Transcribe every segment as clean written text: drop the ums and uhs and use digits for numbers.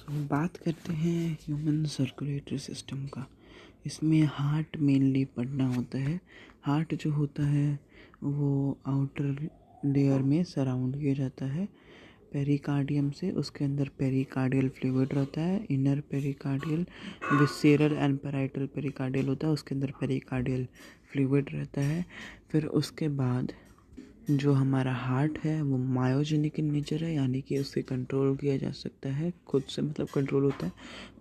बात करते हैं ह्यूमन सर्कुलेटरी सिस्टम का। इसमें हार्ट मेनली पढ़ना होता है। हार्ट जो होता है वो आउटर लेयर में सराउंड किया जाता है पेरिकार्डियम से। उसके अंदर पेरिकार्डियल फ्लूइड रहता है। Inner pericardial, visceral and parietal pericardial होता है, उसके अंदर पेरिकार्डियल फ्लूइड रहता है। फिर उसके बाद जो हमारा हार्ट है वो मायोजेनिक इन नेचर है, यानी कि उसे कंट्रोल किया जा सकता है खुद से, मतलब कंट्रोल होता है।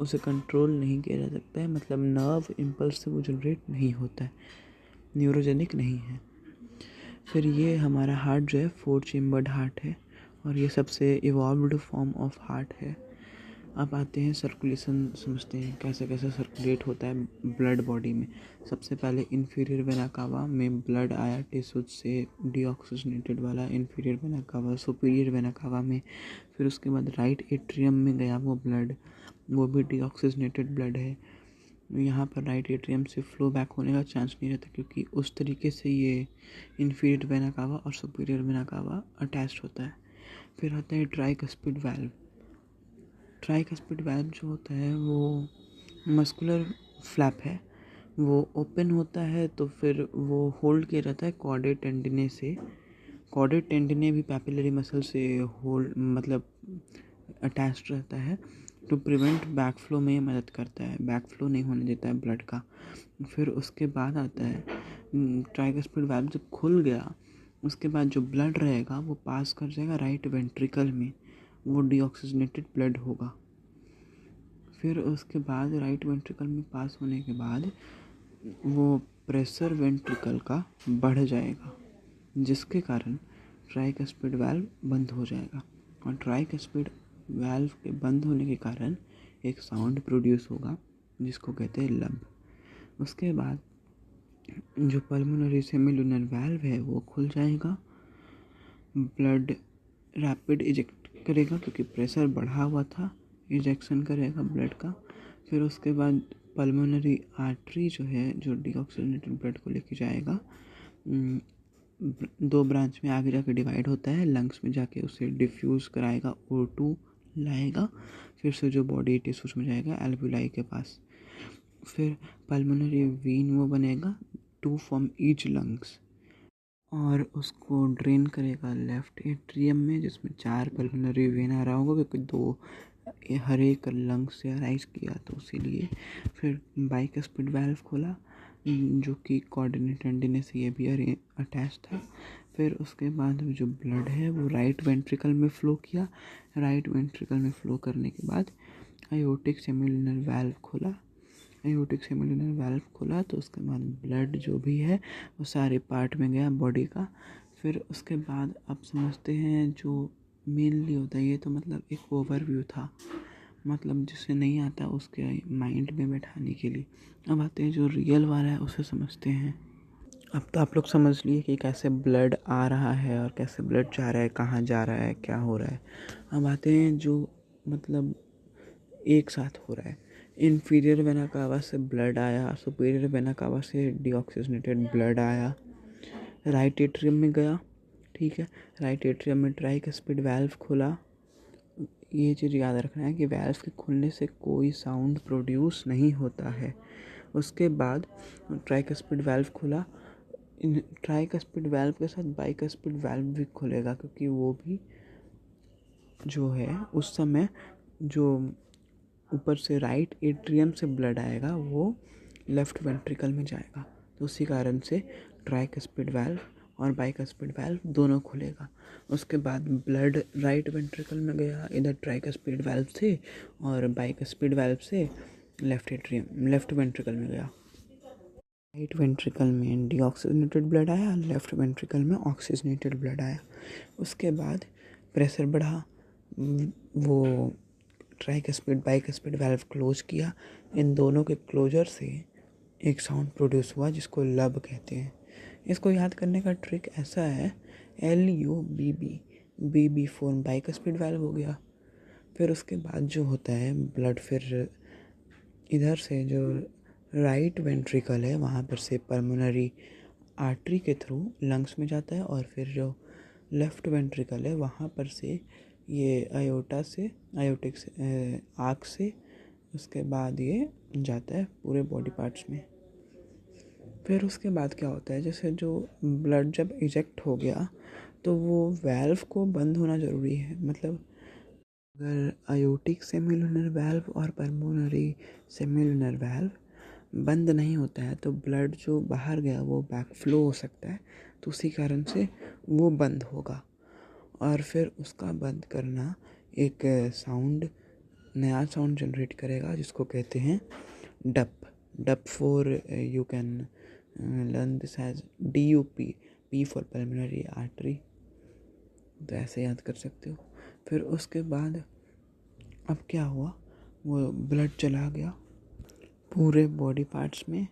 उसे कंट्रोल नहीं किया जा सकता है, मतलब नर्व इम्पल्स से वो जनरेट नहीं होता है, न्यूरोजेनिक नहीं है। फिर ये हमारा हार्ट जो है 4 चेम्बर्ड हार्ट है और ये सबसे इवॉल्व्ड फॉर्म ऑफ हार्ट है। अब आते हैं सर्कुलेशन, समझते हैं कैसे कैसे सर्कुलेट होता है ब्लड बॉडी में। सबसे पहले इन्फीरियर वेना कावा में ब्लड आया टिश्यूज से डीऑक्सीजनेटेड वाला inferior vena cava, superior vena cava में। फिर उसके बाद राइट एट्रियम में गया वो ब्लड, वो भी डीऑक्सीजनेटेड ब्लड है। यहाँ पर राइट एट्रियम से फ्लो बैक होने का चांस नहीं रहता, क्योंकि उस तरीके से ये इन्फीरियर वेना कावा और सुपीरियर वेना कावा अटैच्ड होता है। फिर आता है ट्राइकस्पिड वाल्व। ट्राइकस्पिड वाल्व जो होता है वो मस्कुलर फ्लैप है, वो ओपन होता है तो फिर वो होल्ड किया जाता है कॉर्डेट टेंडिने से। कॉर्डेट टेंडिने भी पैपिलरी मसल से होल्ड, मतलब अटैच्ड रहता है, टू प्रिवेंट बैक फ्लो में मदद करता है, बैक फ्लो नहीं होने देता है ब्लड का। फिर उसके बाद आता है ट्राइकस्पिड वाल्व जब खुल गया उसके बाद जो ब्लड रहेगा वो पास कर जाएगा राइट वेंट्रिकल में, वो डीऑक्सीजनेटेड ब्लड होगा। फिर उसके बाद राइट वेंट्रिकल में पास होने के बाद वो प्रेशर वेंट्रिकल का बढ़ जाएगा, जिसके कारण ट्राइकस्पिड वाल्व बंद हो जाएगा। और ट्राइकस्पिड वाल्व के बंद होने के कारण एक साउंड प्रोड्यूस होगा जिसको कहते हैं लब। उसके बाद जो पल्मोनरी सेमीलुनर वाल्व है वो खुल जाएगा, ब्लड रैपिड इजेक्ट करेगा क्योंकि प्रेशर बढ़ा हुआ था, इजेक्शन करेगा ब्लड का। फिर उसके बाद पल्मोनरी आर्टरी जो है जो डीऑक्सीजनेटेड ब्लड को लेके जाएगा, 2 ब्रांच में आगे जाके डिवाइड होता है, लंग्स में जाके उसे डिफ्यूज़ कराएगा, O2 लाएगा, फिर से जो बॉडी टिश्यूज में जाएगा एल्वुलाई के पास। फिर पल्मोनरी वीन वो बनेगा 2 फ्रॉम ईच लंग्स और उसको ड्रेन करेगा लेफ्ट एट्रियम में, जिसमें 4 पल्मोनरी वेन आ रहा होगा क्योंकि 2 हर एक लंग से अराइज किया तो इसीलिए। फिर बाइकस्पिड वाल्व खोला जो कि कोऑर्डिनेट एंटीने से ये भी अटैच था। फिर उसके बाद जो ब्लड है वो राइट वेंट्रिकल में फ़्लो किया। राइट वेंट्रिकल में फ़्लो करने के बाद आयोटिक सेमिलुनर वाल्व खोला। आयोटिक सेमिलुनर वाल्व खोला तो उसके बाद ब्लड जो भी है वो सारे पार्ट में गया बॉडी का। फिर उसके बाद आप समझते हैं जो मेनली होता है, ये तो मतलब एक ओवरव्यू था, मतलब जिसे नहीं आता उसके माइंड में बैठाने के लिए। अब आते हैं जो रियल वाला है उसे समझते हैं। अब तो आप लोग समझ लिए कि कैसे ब्लड आ रहा है और कैसे ब्लड जा रहा है, कहाँ जा रहा है, क्या हो रहा है। अब आते हैं जो मतलब एक साथ हो रहा है। इन्फीरियर वेना कावा से ब्लड आया, सुपीरियर वेना कावा से डीऑक्सीजनेटेड ब्लड आया, राइट एट्रियम में गया, ठीक है। राइट एट्रियम में ट्राइकस्पिड वाल्व खुला। ये चीज़ याद रखना है कि वाल्व के खुलने से कोई साउंड प्रोड्यूस नहीं होता है। उसके बाद ट्राइकस्पिड वाल्व खुला, ट्राइकस्पिड वाल्व के साथ बाइकस्पिड वाल्व भी खुलेगा क्योंकि वो भी जो है उस समय जो ऊपर से राइट एट्रियम से ब्लड आएगा वो लेफ्ट वेंट्रिकल में जाएगा, तो उसी कारण से ट्राइकस्पिड वाल्व और बाइकस्पिड वाल्व दोनों खुलेगा। उसके बाद ब्लड राइट वेंट्रिकल में गया इधर ट्राइकस्पिड वाल्व से, और बाइकस्पिड वाल्व से लेफ्ट वेंट्रिकल में गया। राइट वेंट्रिकल में डीऑक्सीजनेटेड ब्लड आया, लेफ्ट वेंट्रिकल में ऑक्सीजनेटेड ब्लड आया। उसके बाद प्रेशर बढ़ा, वो ट्राइकस्पिड बाइकस्पिड वाल्व क्लोज किया। इन दोनों के क्लोजर से एक साउंड प्रोड्यूस हुआ जिसको लब कहते हैं। इसको याद करने का ट्रिक ऐसा है, LUBB, BB phone bicuspid valve हो गया। फिर उसके बाद जो होता है ब्लड फिर इधर से जो राइट वेंट्रिकल है वहाँ पर से पल्मोनरी आर्टरी के थ्रू लंग्स में जाता है, और फिर जो लेफ्ट वेंट्रिकल है वहाँ पर से ये आयोटिक से आँख से, उसके बाद ये जाता है पूरे बॉडी पार्ट्स में। फिर उसके बाद क्या होता है, जैसे जो ब्लड जब इजेक्ट हो गया तो वो वैल्व को बंद होना ज़रूरी है। मतलब अगर आयोटिक सेमिलुनर वैल्व और पल्मोनरी सेमिलुनर वैल्व बंद नहीं होता है तो ब्लड जो बाहर गया वो बैक फ्लो हो सकता है, तो उसी कारण से वो बंद होगा। और फिर उसका बंद करना एक नया साउंड जनरेट करेगा जिसको कहते हैं dup. Dup for you can learn this as DUP, P for pulmonary artery, तो ऐसे याद कर सकते हो। फिर उसके बाद अब क्या हुआ, वो ब्लड चला गया पूरे बॉडी पार्ट्स में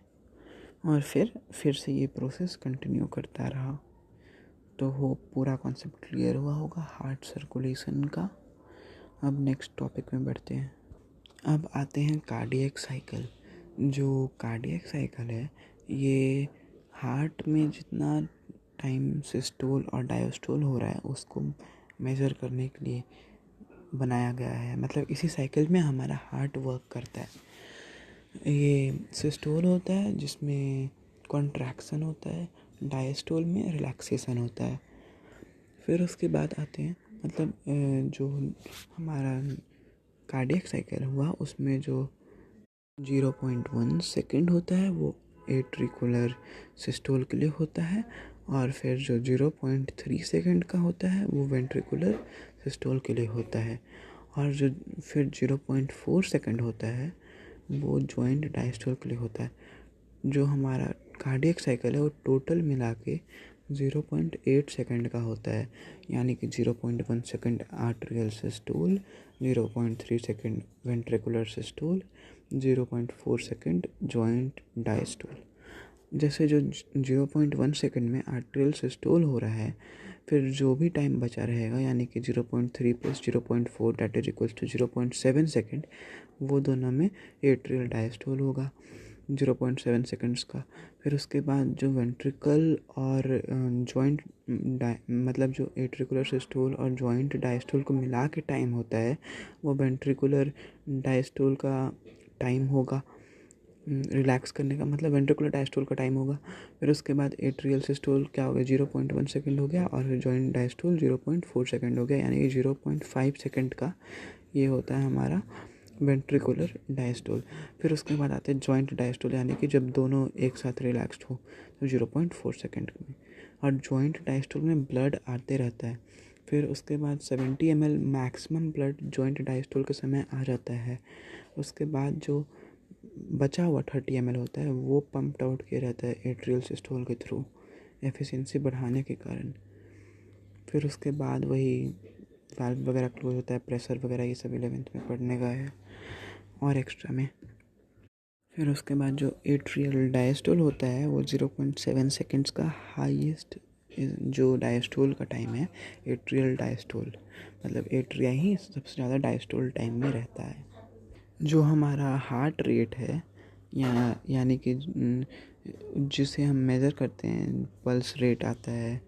और फिर से ये प्रोसेस कंटिन्यू करता रहा। तो वो पूरा कॉन्सेप्ट क्लियर हुआ होगा हार्ट सर्कुलेशन का। अब नेक्स्ट टॉपिक में बढ़ते हैं। अब आते हैं कार्डियक साइकिल। जो कार्डियक साइकिल है ये हार्ट में जितना टाइम सिस्टोल और डायस्टोल हो रहा है उसको मेज़र करने के लिए बनाया गया है। मतलब इसी साइकिल में हमारा हार्ट वर्क करता है। ये सिस्टोल होता है जिसमें कॉन्ट्रैक्शन होता है, डायस्टोल में रिलैक्सेशन होता है। फिर उसके बाद आते हैं मतलब जो हमारा कार्डियक साइकिल हुआ उसमें जो 0.1 सेकेंड होता है वो एट्रिकुलर सिस्टोल के लिए होता है, और फिर जो 0.3 सेकेंड का होता है वो वेंट्रिकुलर सिस्टोल के लिए होता है, और जो फिर 0.4 सेकेंड होता है वो जॉइंट डायस्टोल के लिए होता है। जो हमारा कार्डियक साइकिल है वो टोटल मिला के 0.8 सेकेंड का होता है, यानी कि 0.1 second arterial systole, 0.3 second ventricular systole, 0.4 second joint diastole. जैसे जो 0.1 सेकेंड में आर्टेरियल सिस्टोल हो रहा है, फिर जो भी टाइम बचा रहेगा यानी कि 0.3 plus 0.4 that is equals to 0.7 second, वो दोनों में एट्रियल डायस्टोल होगा 0.7 सेकेंड्स का। फिर उसके बाद जो वेंट्रिकल और जॉइंट मतलब जो एट्रिकुलर सिस्टोल और जॉइंट डायस्टोल को मिला के टाइम होता है वो वेंट्रिकुलर डायस्टोल का टाइम होगा, रिलैक्स करने का मतलब वेंट्रिकुलर डायस्टोल का टाइम होगा। फिर उसके बाद एट्रियल सिस्टोल क्या हो गया 0.1 सेकेंड हो गया, और फिर जॉइंट डायस्टोल 0.4 सेकेंड हो गया, यानी कि 0.5 सेकेंड का ये होता है हमारा वेंट्रिकुलर डायस्टोल। फिर उसके बाद आते हैं जॉइंट डायस्टोल, यानी कि जब दोनों एक साथ रिलैक्स्ड हो तो 0.4 सेकेंड में, और जॉइंट डायस्टोल में ब्लड आते रहता है। फिर उसके बाद 70 ml maximum blood joint diastole के समय आ जाता है। उसके बाद जो बचा हुआ 30 ml होता है वो पंप्ड आउट किया जाता है एट्रियल सिस्टोल के थ्रू एफिशिएंसी बढ़ाने के कारण। फिर उसके बाद वही वाल्व वगैरह क्लोज होता है, प्रेशर वगैरह ये सब 11th में पढ़ने का है और एक्स्ट्रा में। फिर उसके बाद जो एट्रियल डायस्टोल होता है वो 0.7 सेकेंड्स का हाईएस्ट जो डायस्टोल का टाइम है एट्रियल डायस्टोल, मतलब एट्रिया ही सबसे ज़्यादा डायस्टोल टाइम में रहता है। जो हमारा हार्ट रेट है यानी कि जिसे हम मेज़र करते हैं, पल्स रेट आता है,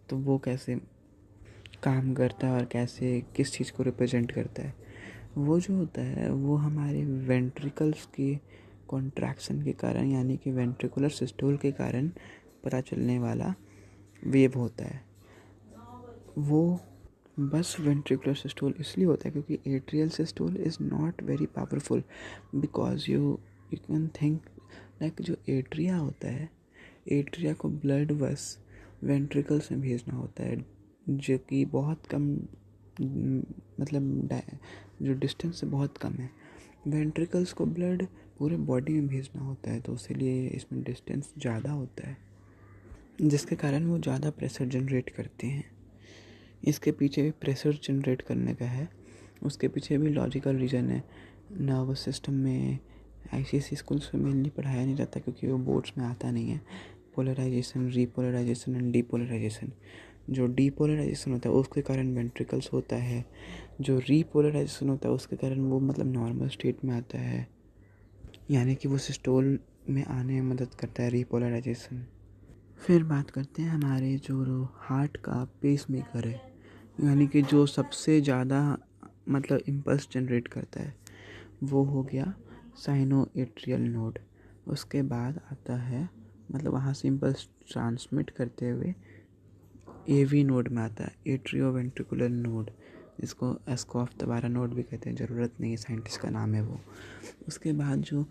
तो वो कैसे काम करता है और कैसे किस चीज़ को रिप्रेजेंट करता है, वो जो होता है वो हमारे वेंट्रिकल्स के कॉन्ट्रैक्शन के कारण यानी कि वेंट्रिकुलर सिस्टोल के कारण पता चलने वाला वेव होता है। वो बस वेंट्रिकुलर सिस्टोल इसलिए होता है क्योंकि atrial systole is not very powerful, because you can think like जो एट्रिया होता है, एट्रिया को ब्लड बस वेंट्रिकल्स में भेजना होता है जो कि बहुत कम मतलब जो डिस्टेंस से बहुत कम है। वेंट्रिकल्स को ब्लड पूरे बॉडी में भेजना होता है, तो इसीलिए इसमें डिस्टेंस ज़्यादा होता है जिसके कारण वो ज़्यादा प्रेशर जनरेट करते हैं। इसके पीछे भी प्रेशर जनरेट करने का है, उसके पीछे भी लॉजिकल रीज़न है। नर्वस सिस्टम में ICSE स्कूल्स में मेनली पढ़ाया नहीं जाता क्योंकि वो बोर्ड्स में आता नहीं है। Polarization, repolarization and depolarization. जो डीपोलराइजेशन होता है उसके कारण वेंट्रिकल्स होता है, जो रीपोलराइजेशन होता है उसके कारण वो मतलब नॉर्मल स्टेट में आता है, यानी कि वो सिस्टोल में आने में मदद करता है रीपोलराइजेशन। फिर बात करते हैं हमारे जो हार्ट का पेस मेकर है यानी कि जो सबसे ज़्यादा मतलब इम्पल्स जनरेट करता है वो हो गया साइनोएट्रियल नोड। उसके बाद आता है मतलब वहाँ से इम्पल्स ट्रांसमिट करते हुए एवी नोड में आता है, एट्रियोवेंट्रिकुलर नोड, जिसको एस्कॉफ दोबारा नोड भी कहते हैं, ज़रूरत नहीं है, साइंटिस्ट का नाम है वो। उसके बाद जो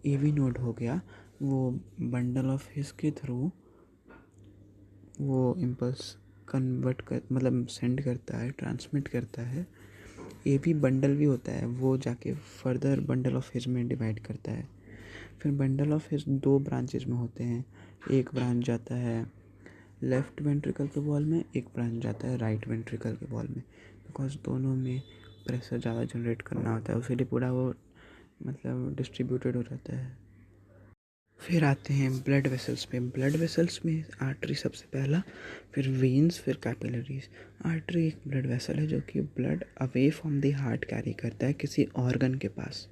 एवी नोड हो गया वो बंडल ऑफ हिस के थ्रू वो इम्पल्स कन्वर्ट कर मतलब सेंड करता है, ट्रांसमिट करता है। एवी बंडल भी होता है, वो जाके फर्दर बंडल ऑफ हिज में डिवाइड करता है। फिर बंडल ऑफ हिज 2 ब्रांचेज में होते हैं, एक ब्रांच जाता है लेफ़्ट वेंट्रिकल के वॉल में, एक ब्रांच जाता है राइट वेंट्रिकल के वॉल में, बिकॉज दोनों में प्रेशर ज़्यादा जनरेट करना होता है, उसीलिए पूरा वो मतलब डिस्ट्रीब्यूटेड हो जाता है। फिर आते हैं ब्लड वेसल्स पे। ब्लड वेसल्स में आर्टरी सबसे पहला, फिर वेन्स, फिर कैपिलरीज। आर्टरी एक ब्लड वेसल है जो कि blood away from the heart carry करता है किसी ऑर्गन के पास।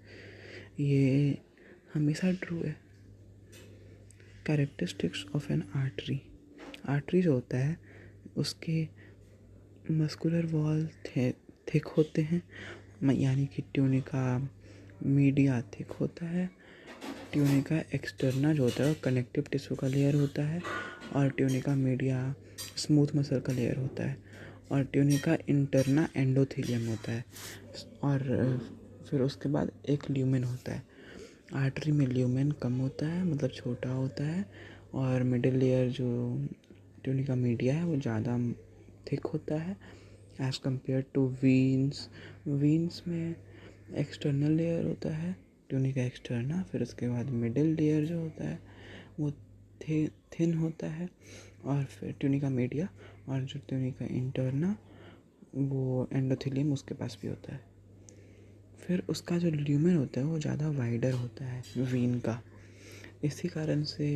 ये हमेशा ट्रू है। Characteristics of N artery. Artery जो होता है उसके मस्कुलर वॉल थिक होते हैं, यानी कि ट्यूनिका मीडिया थिक होता है। ट्यूनिका एक्सटर्ना जो होता है वो कनेक्टिव टिश्यू का लेयर होता है, और ट्यूनिका मीडिया स्मूथ मसल का लेयर होता है, और ट्यूनिका इंटरना एंडोथेलियम होता है, और फिर उसके बाद एक ल्यूमेन होता है। आर्टरी में ल्यूमेन कम होता है, मतलब छोटा होता है, और मिडिल लेयर जो ट्यूनिका मीडिया है वो ज़्यादा थिक होता है as compared to veins. Veins में एक्सटर्नल लेयर होता है ट्यूनिका एक्सटर्ना, फिर उसके बाद मिडिल लेयर जो होता है वो थिन होता है, और फिर ट्यूनिका मीडिया, और जो ट्यूनिका इंटरना वो एंडोथेलियम उसके पास भी होता है। फिर उसका जो ल्यूमेन होता है वो ज़्यादा वाइडर होता है वीन का। इसी कारण से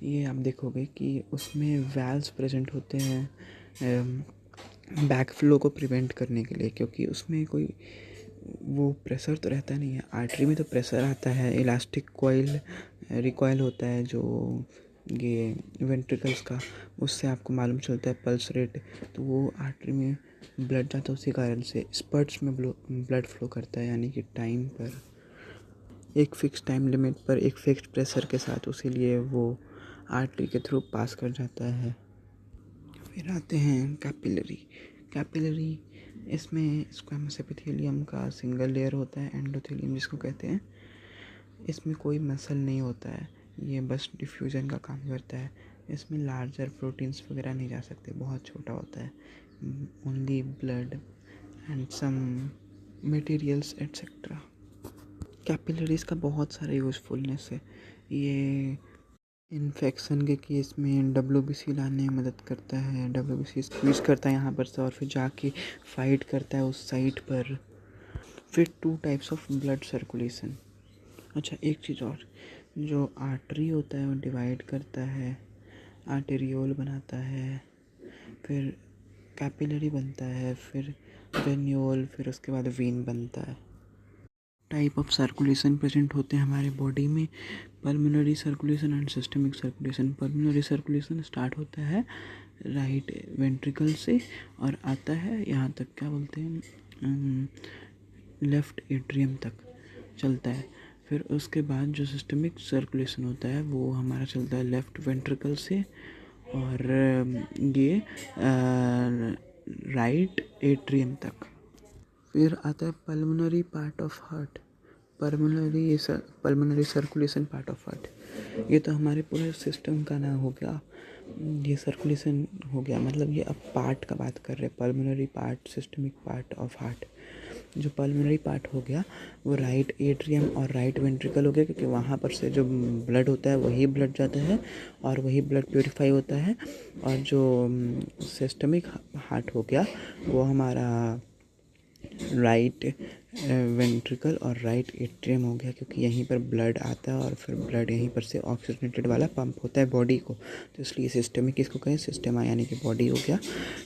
ये आप देखोगे कि उसमें वैल्व्स प्रेजेंट होते हैं बैक फ्लो को प्रिवेंट करने के लिए, क्योंकि उसमें कोई वो प्रेशर तो रहता नहीं है। आर्टरी में तो प्रेशर आता है, इलास्टिक कॉइल रिकॉइल होता है जो ये वेंट्रिकल्स का, उससे आपको मालूम चलता है पल्स रेट, तो वो आर्टरी में ब्लड जाता है, उसी कारण से स्पर्ट्स में ब्लड फ्लो करता है, यानी कि टाइम पर एक फ़िक्स टाइम लिमिट पर एक फिक्स्ड प्रेशर के साथ, उसीलिए वो आर्टरी के थ्रू पास कर जाता है। फिर आते हैं कैपिलरी। कैपिलरी इसमें स्क्वैमस एपिथेलियम का सिंगल लेयर होता है, एंडोथेलियम जिसको कहते हैं। इसमें कोई मसल नहीं होता है, ये बस डिफ्यूज़न का काम करता है। इसमें लार्जर प्रोटीन्स वगैरह नहीं जा सकते, बहुत छोटा होता है, only blood and some materials etcetera. Capillaries का बहुत सारा यूज़फुलनेस है। ये इन्फेक्शन के केस में WBC लाने में मदद करता है, WBC स्क्वीज करता है यहाँ पर से और फिर जाके फाइट करता है उस साइट पर। फिर 2 टाइप्स ऑफ ब्लड सर्कुलेशन। अच्छा, एक चीज़ और, जो आर्टरी होता है वो डिवाइड करता है, आर्टेरियोल बनाता है, फिर कैपिलरी बनता है, फिर वेन्यूल, फिर उसके बाद वीन बनता है। टाइप ऑफ सर्कुलेशन प्रेजेंट होते हैं हमारे बॉडी में, pulmonary circulation and systemic circulation. Pulmonary circulation start होता है राइट वेंट्रिकल से और आता है यहाँ तक, क्या बोलते हैं, लेफ़्ट एट्रियम तक चलता है। फिर उसके बाद जो सिस्टमिक सर्कुलेशन होता है वो हमारा चलता है लेफ़्ट वेंट्रिकल से और ये राइट एट्रियम तक। फिर आता है pulmonary part of heart, pulmonary circulation part of heart. ये तो हमारे पूरे सिस्टम का नाम हो गया, ये सर्कुलेशन हो गया, मतलब ये अब पार्ट का बात कर रहे हैं, pulmonary part, systemic part of heart. जो पल्मोनरी पार्ट हो गया वो राइट एट्रियम और राइट वेंट्रिकल हो गया, क्योंकि वहाँ पर से जो ब्लड होता है वही ब्लड जाता है और वही ब्लड प्योरीफाई होता है। और जो सिस्टमिक हार्ट हो गया वो हमारा राइट वेंट्रिकल और राइट एट्रियम हो गया, क्योंकि यहीं पर ब्लड आता है और फिर ब्लड यहीं पर से ऑक्सीजनेटेड वाला पंप होता है बॉडी को, तो इसलिए सिस्टमिक इसको कहें, सिस्टमा यानी कि बॉडी हो गया।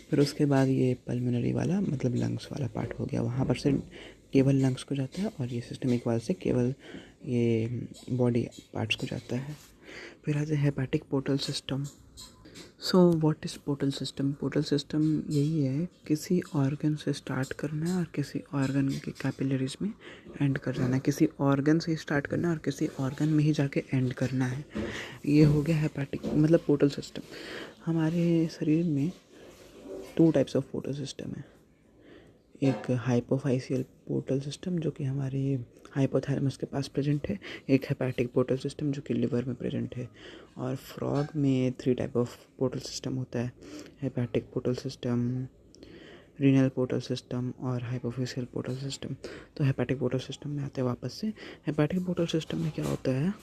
फिर उसके बाद ये पल्मोनरी वाला मतलब लंग्स वाला पार्ट हो गया, वहाँ पर से केवल लंग्स को जाता है, और ये सिस्टमिक वाले से केवल ये बॉडी पार्ट्स को जाता है। फिर आते हैं hepatic portal system. So what is portal system? Portal system यही है, किसी ऑर्गन से स्टार्ट करना है और किसी ऑर्गन के कैपिलरीज में एंड कर जाना है। किसी ऑर्गन से स्टार्ट करना है और किसी ऑर्गन में ही जाके एंड करना है। ये हो गया हेपाटिक मतलब पोर्टल सिस्टम। हमारे शरीर में 2 टाइप्स ऑफ पोर्टल सिस्टम है। एक हाइपोफाइसियल पोर्टल सिस्टम जो कि हमारे हाइपोथैलेमस के पास प्रेजेंट है। एक हेपेटिक पोर्टल सिस्टम जो कि लिवर में प्रेजेंट है। और फ्रॉग में 3 टाइप ऑफ पोर्टल सिस्टम होता है। Hepatic portal system, renal portal system और हाइपोफाइसियल पोर्टल सिस्टम। तो हेपेटिक पोर्टल सिस्टम में आते हैं वापस से। हेपेटिक पोर्टल सिस्टम में क्या होता है,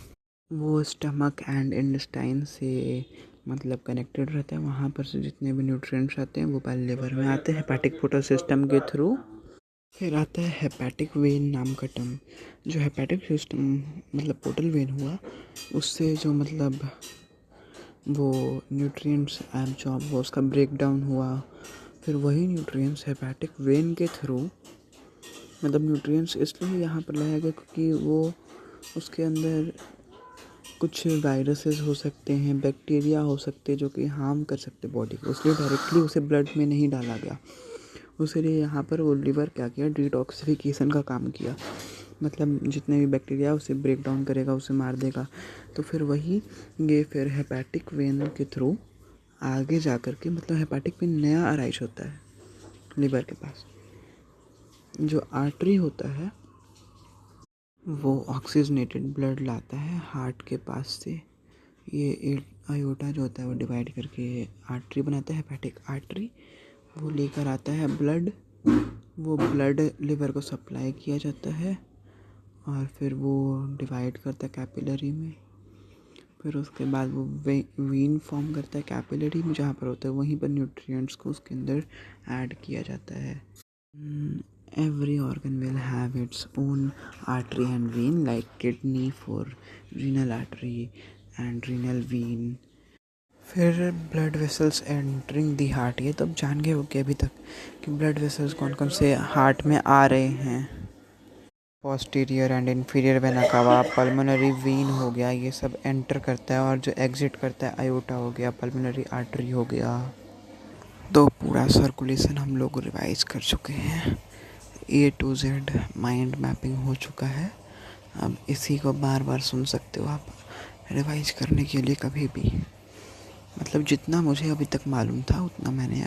वो स्टमक एंड इंटेस्टाइन से मतलब कनेक्टेड रहता है। वहाँ पर से जितने भी न्यूट्रिएंट्स आते हैं वो पहले लिवर में आते हैं हेपेटिक पोर्टल सिस्टम के थ्रू। फिर आता है हेपेटिक वेन नाम का टर्म। जो हेपेटिक सिस्टम मतलब पोर्टल वेन हुआ, उससे जो मतलब वो न्यूट्रिएंट्स एब्जॉर्ब हुआ, उसका ब्रेक डाउन हुआ। फिर वही न्यूट्रिएंट्स हेपेटिक वेन के थ्रू मतलब न्यूट्रिएंट्स इसलिए यहाँ पर लाया गया क्योंकि वो उसके अंदर कुछ वायरसेस हो सकते हैं, बैक्टीरिया हो सकते हैं जो कि हार्म कर सकते बॉडी को, इसलिए डायरेक्टली उसे ब्लड में नहीं डाला गया। उसलिए यहाँ पर वो लिवर क्या किया, डिटॉक्सिफिकेशन का काम किया। मतलब जितने भी बैक्टीरिया उसे ब्रेक डाउन करेगा, उसे मार देगा। तो फिर वही ये फिर हेपेटिक वेन के थ्रू आगे जा कर के मतलब हेपेटिक वेन नया अराइज होता है लिवर के पास। जो आर्टरी होता है वो ऑक्सीजनेटेड ब्लड लाता है हार्ट के पास से। ये आयोटा जो होता है वो डिवाइड करके आर्टरी बनाता है, हेपेटिक आर्टरी। वो लेकर आता है ब्लड, वो ब्लड लिवर को सप्लाई किया जाता है और फिर वो डिवाइड करता है कैपिलरी में। फिर उसके बाद वो वीन फॉर्म करता है कैपिलरी में, जहाँ पर होता है वहीं पर न्यूट्रिएंट्स को उसके अंदर ऐड किया जाता है। Every organ will have its own artery and vein, like kidney for renal artery and renal vein. फिर blood vessels entering the heart. ये तो अब जान गए हो कि अभी तक कि ब्लड वेसल्स कौन कौन से हार्ट में आ रहे हैं। Posterior and inferior vena cava, pulmonary vein हो गया, ये सब एंटर करता है। और जो एग्जिट करता है आयोटा हो गया, पल्मोनरी आर्टरी हो गया। तो पूरा सर्कुलेशन हम लोग रिवाइज कर चुके हैं। A to Z mind mapping हो चुका है। अब इसी को बार बार सुन सकते हो आप रिवाइज करने के लिए कभी भी। मतलब जितना मुझे अभी तक मालूम था उतना मैंने